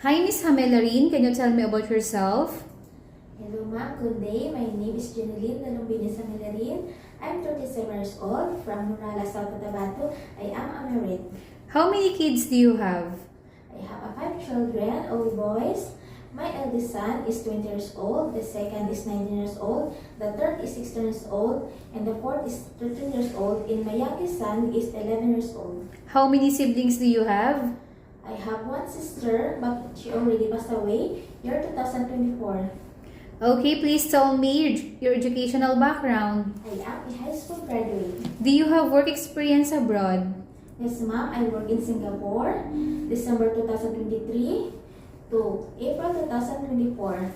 Hi, Miss Hamelarine. Can you tell me about yourself? Hello ma'am, good day. My name is Jeneline Dalumbini Samilarin. I'm 37 years old from Nurala, South Cotabato. I am a married. How many kids do you have? I have 5 children, all boys. My eldest son is 20 years old, the second is 19 years old, the third is 16 years old, and the fourth is 13 years old, and my youngest son is 11 years old. How many siblings do you have? I have one sister, but she already passed away, year 2024. Okay, please tell me your educational background. I am a high school graduate. Do you have work experience abroad? Yes, ma'am. I work in Singapore, December 2023 to April 2024.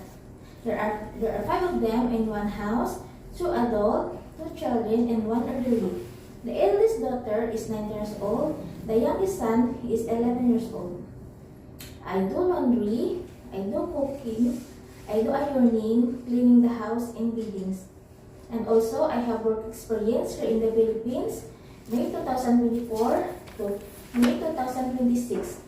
There are 5 of them in one house, 2 adult, 2 children, and 1 elderly. The eldest daughter is 9 years old. The youngest son is 11 years old. I do laundry, I do cooking, I do ironing, cleaning the house, and buildings. And also, I have work experience here in the Philippines, May 2024 to May 2026.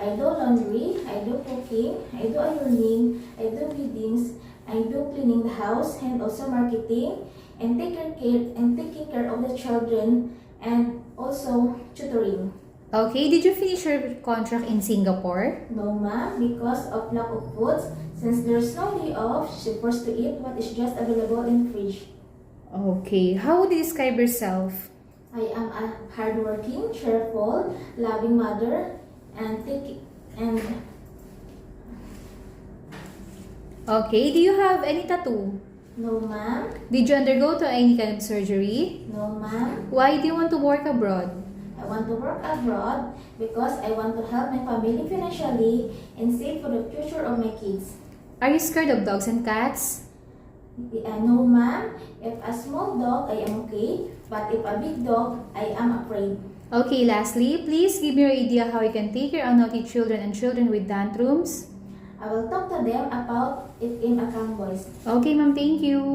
I do laundry, I do cooking, I do ironing, I do weddings, I do cleaning the house, and also marketing, and taking care of the children, and also tutoring. Okay, did you finish your contract in Singapore? No, ma'am, because of lack of foods, since there's no day off, she forced to eat what is just available in fridge. Okay, how would you describe yourself? I am a hardworking, cheerful, loving mother, Okay, do you have any tattoo? no, ma'am, Did you undergo to any kind of surgery? no, ma'am. Why do you want to work abroad? I want to work abroad because I want to help my family financially and save for the future of my kids. Are you scared of dogs and cats? No, ma'am. If a small dog, I am okay. But if a big dog, I am afraid. Okay, lastly, please give me your idea how you can take care of naughty children and children with tantrums. I will talk to them about it in a calm voice. Okay, ma'am, thank you.